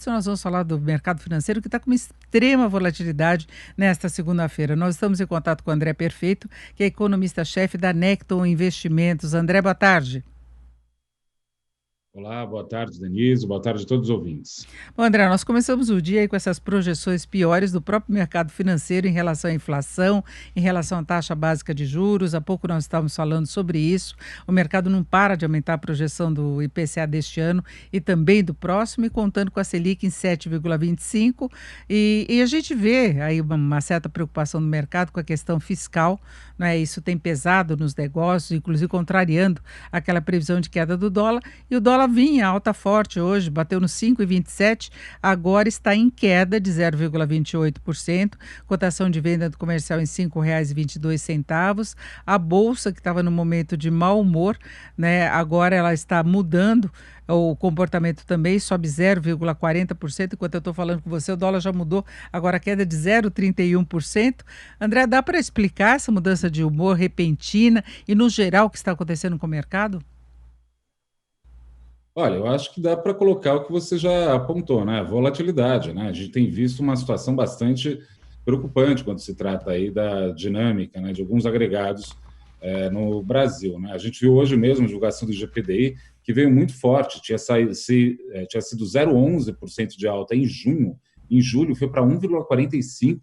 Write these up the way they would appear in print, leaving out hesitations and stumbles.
Nós vamos falar do mercado financeiro que está com uma extrema volatilidade nesta segunda-feira. Nós estamos em contato com o André Perfeito, que é economista-chefe da Necton Investimentos. André, boa tarde. Olá, boa tarde, Denise. Boa tarde a todos os ouvintes. Bom, André, nós começamos o dia aí com essas projeções piores do próprio mercado financeiro em relação à inflação, em relação à taxa básica de juros. Há pouco nós estávamos falando sobre isso. O mercado não para de aumentar a projeção do IPCA deste ano e também do próximo, e contando com a Selic em 7,25. E a gente vê aí uma certa preocupação no mercado com a questão fiscal, não é? Isso tem pesado nos negócios, inclusive contrariando aquela previsão de queda do dólar. E o dólar vinha alta forte hoje, bateu no 5,27, agora está em queda de 0,28%, cotação de venda do comercial em R$ 5,22. A bolsa, que estava no momento de mau humor, né, agora ela está mudando. O comportamento também sobe 0,40%. Enquanto eu estou falando com você, o dólar já mudou, agora a queda é de 0,31%. André, dá para explicar essa mudança de humor repentina e, no geral, o que está acontecendo com o mercado? Olha, eu acho que dá para colocar o que você já apontou, né? Volatilidade, né? A gente tem visto uma situação bastante preocupante quando se trata aí da dinâmica, né, de alguns agregados no Brasil, né? A gente viu hoje mesmo a divulgação do GPDI, que veio muito forte, tinha sido 0,11% de alta em junho, em julho foi para 1,45%.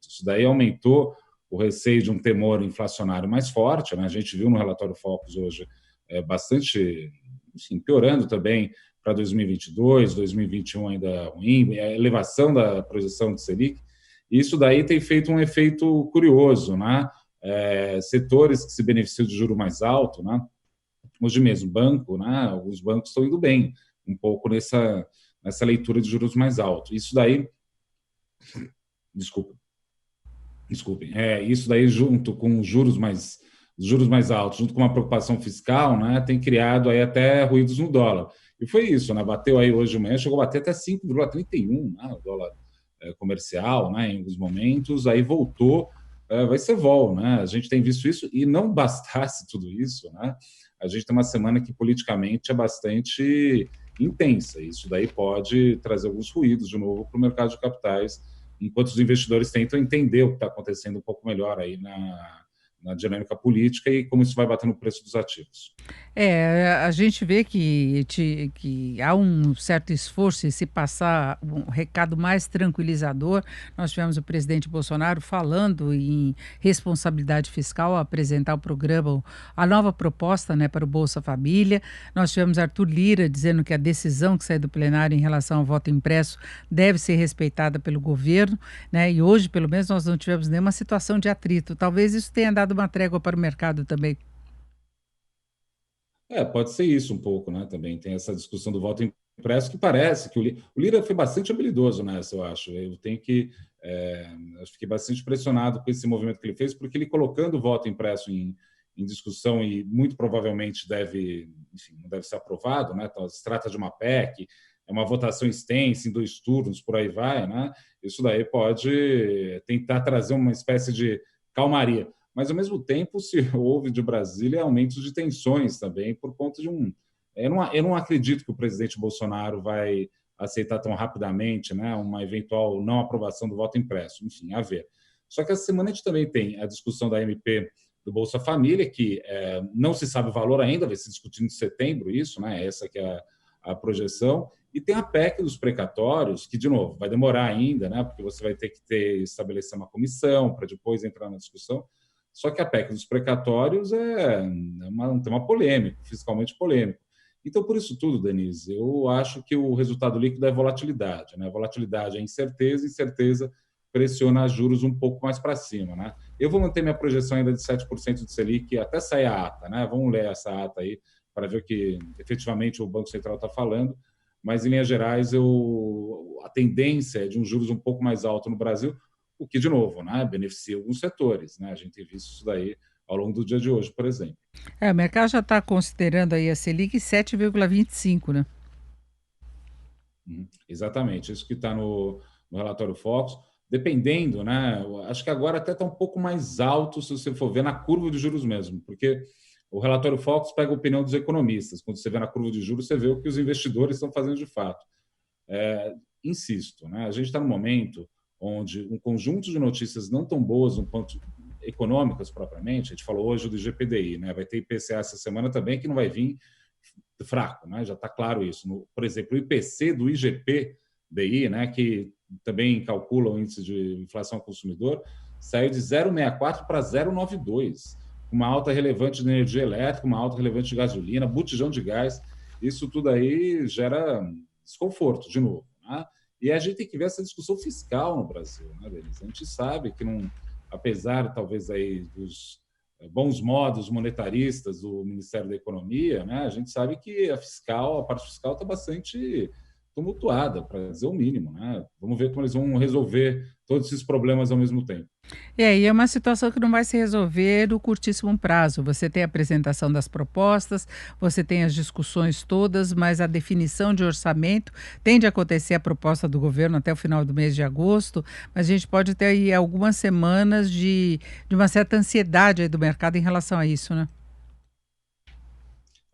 Isso daí aumentou o receio de um temor inflacionário mais forte, né? A gente viu no relatório Focus hoje bastante, enfim, piorando também para 2022, 2021 ainda ruim, a elevação da projeção de Selic. Isso daí tem feito um efeito curioso, né? Setores que se beneficiam de juro mais alto, né? Hoje mesmo, banco, né? Alguns bancos estão indo bem, um pouco nessa leitura de juros mais altos. Isso daí, desculpa, desculpem, isso daí junto com os juros mais altos, junto com uma preocupação fiscal, né, tem criado aí até ruídos no dólar. E foi isso, né, bateu aí hoje de manhã, chegou a bater até 5,31, né, o dólar comercial, né, em alguns momentos, aí voltou, vai ser vol, né, a gente tem visto isso, e não bastasse tudo isso, né, a gente tem uma semana que politicamente é bastante intensa, isso daí pode trazer alguns ruídos de novo para o mercado de capitais, enquanto os investidores tentam entender o que está acontecendo um pouco melhor aí na dinâmica política e como isso vai bater no preço dos ativos. A gente vê que há um certo esforço em se passar um recado mais tranquilizador. Nós tivemos o presidente Bolsonaro falando em responsabilidade fiscal, ao apresentar o programa, a nova proposta, né, para o Bolsa Família. Nós tivemos Arthur Lira dizendo que a decisão que saiu do plenário em relação ao voto impresso deve ser respeitada pelo governo, né? E hoje, pelo menos, nós não tivemos nenhuma situação de atrito. Talvez isso tenha dado uma trégua para o mercado também. Pode ser isso um pouco, né? Também tem essa discussão do voto impresso que parece que o Lira foi bastante habilidoso nessa, eu acho. Eu tenho que. Eu fiquei bastante impressionado com esse movimento que ele fez, porque ele colocando o voto impresso em discussão e muito provavelmente enfim, não deve ser aprovado, né? Então, se trata de uma PEC, é uma votação extensa em 2 turnos, por aí vai, né? Isso daí pode tentar trazer uma espécie de calmaria, mas ao mesmo tempo se houve de Brasília aumentos de tensões também por conta de um. Eu não acredito que o presidente Bolsonaro vai aceitar tão rapidamente, né, uma eventual não aprovação do voto impresso, enfim, a ver. Só que essa semana a gente também tem a discussão da MP do Bolsa Família, que não se sabe o valor ainda, vai ser discutido em setembro isso, né, essa que é a projeção, e tem a PEC dos precatórios, que, de novo, vai demorar ainda, né, porque você vai ter que estabelecer uma comissão para depois entrar na discussão. Só que a PEC dos precatórios um tema polêmico, fiscalmente polêmico. Então, por isso tudo, Denise, eu acho que o resultado líquido é volatilidade. Né? A volatilidade é incerteza, e incerteza pressiona juros um pouco mais para cima. Né? Eu vou manter minha projeção ainda de 7% de Selic até sair a ata. Né? Vamos ler essa ata aí para ver o que efetivamente o Banco Central está falando. Mas, em linhas gerais, a tendência é de um juros um pouco mais alto no Brasil, o que, de novo, né, beneficia alguns setores. Né? A gente tem visto isso daí ao longo do dia de hoje, por exemplo. O mercado já está considerando aí a Selic 7,25, né? Exatamente, isso que está no relatório Focus. Dependendo, né? Acho que agora até está um pouco mais alto se você for ver na curva de juros mesmo, porque o relatório Focus pega a opinião dos economistas. Quando você vê na curva de juros, você vê o que os investidores estão fazendo de fato. insisto, né, a gente está num momento onde um conjunto de notícias não tão boas, um ponto econômicas propriamente, a gente falou hoje do IGPDI, né, vai ter IPCA essa semana também, que não vai vir fraco, né, já está claro isso. Por exemplo, o IPC do IGPDI, né, que também calcula o índice de inflação ao consumidor, saiu de 0,64 para 0,92, uma alta relevante de energia elétrica, uma alta relevante de gasolina, botijão de gás, isso tudo aí gera desconforto, de novo, né? E a gente tem que ver essa discussão fiscal no Brasil, né, Denise? A gente sabe que, não, apesar, talvez, aí dos bons modos monetaristas do Ministério da Economia, né, a gente sabe que a parte fiscal está bastante tumultuada, para dizer o mínimo, né? Vamos ver como eles vão resolver todos esses problemas ao mesmo tempo. E é uma situação que não vai se resolver no curtíssimo prazo. Você tem a apresentação das propostas, você tem as discussões todas, mas a definição de orçamento tende a acontecer a proposta do governo até o final do mês de agosto, mas a gente pode ter aí algumas semanas de uma certa ansiedade aí do mercado em relação a isso, né?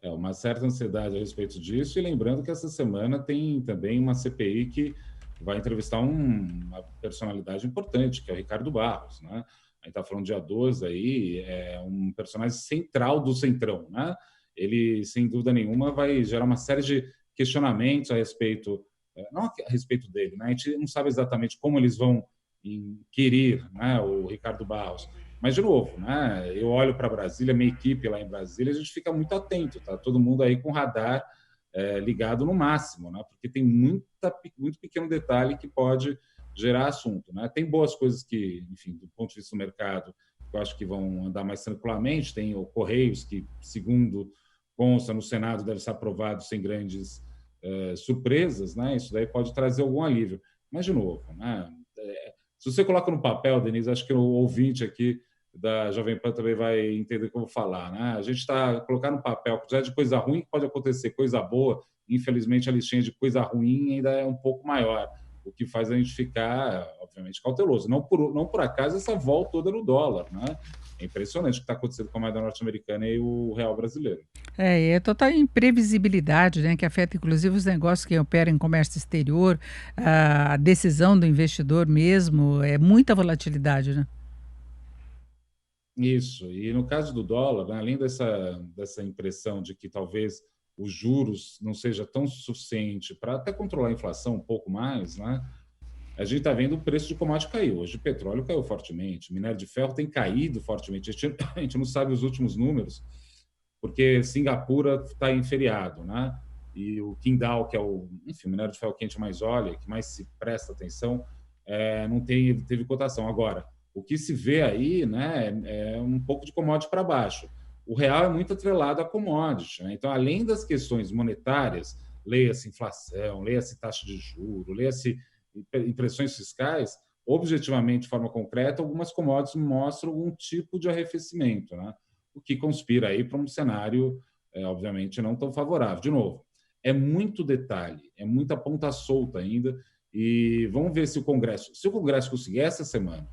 Uma certa ansiedade a respeito disso, e lembrando que essa semana tem também uma CPI que vai entrevistar uma personalidade importante, que é o Ricardo Barros, né? A gente está falando dia 12 aí, é um personagem central do Centrão, né? Ele, sem dúvida nenhuma, vai gerar uma série de questionamentos a respeito, não a respeito dele, né? A gente não sabe exatamente como eles vão inquirir, né, o Ricardo Barros, mas, de novo, né, eu olho para Brasília, minha equipe lá em Brasília, a gente fica muito atento, tá? Todo mundo aí com o radar ligado no máximo, né? Porque tem muito pequeno detalhe que pode gerar assunto, né? Tem boas coisas que, enfim, do ponto de vista do mercado, eu acho que vão andar mais tranquilamente. Tem o Correios, que, segundo consta no Senado, deve ser aprovado sem grandes surpresas, né? Isso daí pode trazer algum alívio. Mas, de novo, né? Se você coloca no papel, Denise, acho que o ouvinte aqui da Jovem Pan também vai entender o que eu vou falar, né? A gente está colocando no papel, apesar de coisa ruim que pode acontecer, coisa boa, infelizmente a listinha de coisa ruim ainda é um pouco maior, o que faz a gente ficar, obviamente, cauteloso. Não por acaso essa volta toda no dólar, né? É impressionante o que está acontecendo com a moeda norte-americana e o real brasileiro. E é total imprevisibilidade, né, que afeta inclusive os negócios que operam em comércio exterior, a decisão do investidor mesmo, é muita volatilidade, né? Isso. E no caso do dólar, né, além dessa impressão de que talvez os juros não seja tão suficiente para até controlar a inflação um pouco mais, né? A gente está vendo o preço de commodity cair. Hoje o petróleo caiu fortemente, o minério de ferro tem caído fortemente. A gente não sabe os últimos números, porque Singapura está em feriado, né? E o Qingdao, que é enfim, o minério de ferro quente mais óleo, que mais se presta atenção, não teve cotação. Agora, o que se vê aí, né, é um pouco de commodity para baixo. O real é muito atrelado a commodity, né? Então, além das questões monetárias, leia-se inflação, leia-se taxa de juros, leia-se impressões fiscais, objetivamente, de forma concreta, algumas commodities mostram algum tipo de arrefecimento, né? O que conspira aí para um cenário, obviamente, não tão favorável. De novo, é muito detalhe, é muita ponta solta ainda, e vamos ver se o Congresso conseguir essa semana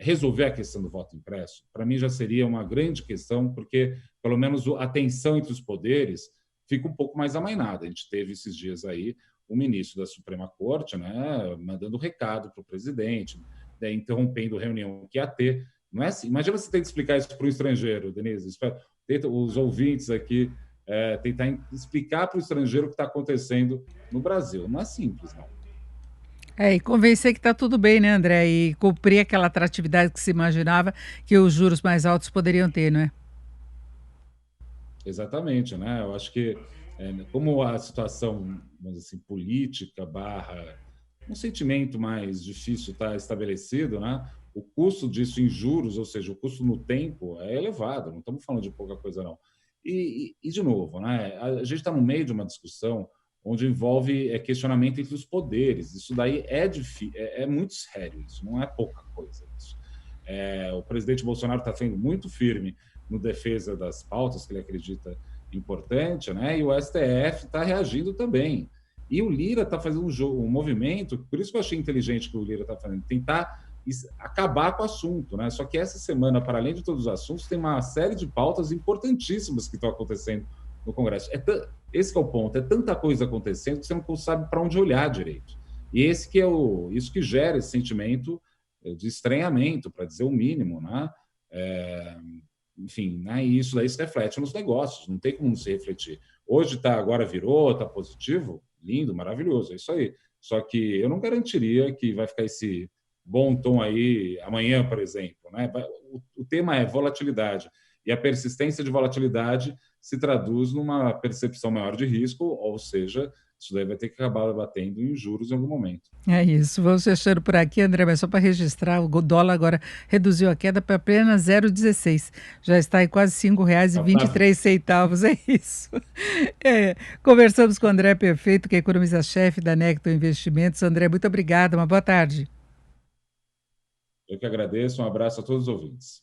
resolver a questão do voto impresso, para mim já seria uma grande questão, porque pelo menos a tensão entre os poderes fica um pouco mais amainada. A gente teve esses dias aí o ministro da Suprema Corte, né, mandando recado para o presidente, né, interrompendo a reunião que ia ter. Não é assim. Imagina você ter que explicar isso para o estrangeiro, Denise. Tenta os ouvintes aqui tentar explicar para o estrangeiro o que está acontecendo no Brasil. Não é simples, não. E convencer que está tudo bem, né, André? E cumprir aquela atratividade que se imaginava que os juros mais altos poderiam ter, não é? Exatamente, né? Eu acho que como a situação, vamos dizer assim, política barra um sentimento mais difícil está estabelecido, né? O custo disso em juros, ou seja, o custo no tempo é elevado. Não estamos falando de pouca coisa, não. E de novo, né? A gente está no meio de uma discussão onde envolve questionamento entre os poderes. Isso daí é muito sério. Isso não é pouca coisa. Isso. O presidente Bolsonaro está sendo muito firme no defesa das pautas que ele acredita importante, né? E o STF está reagindo também. E o Lira está fazendo um movimento, por isso que eu achei inteligente que o Lira está fazendo, tentar acabar com o assunto, né? Só que essa semana, para além de todos os assuntos, tem uma série de pautas importantíssimas que estão acontecendo no Congresso. Esse é o ponto, é tanta coisa acontecendo que você não sabe para onde olhar direito. E esse que é isso que gera esse sentimento de estranhamento, para dizer o mínimo, né? É, enfim, né? E isso daí se reflete nos negócios, não tem como não se refletir. Hoje tá, agora virou, tá positivo, lindo, maravilhoso, é isso aí. Só que eu não garantiria que vai ficar esse bom tom aí amanhã, por exemplo, né? O tema é volatilidade e a persistência de volatilidade se traduz numa percepção maior de risco, ou seja, isso daí vai ter que acabar batendo em juros em algum momento. É isso, vamos fechando por aqui, André, mas só para registrar, o dólar agora reduziu a queda para apenas 0,16. Já está em quase R$ Tá, tá, 5,23, é isso. É, conversamos com o André Perfeito, que é economista-chefe da Necton Investimentos. André, muito obrigada, uma boa tarde. eu que agradeço, um abraço a todos os ouvintes.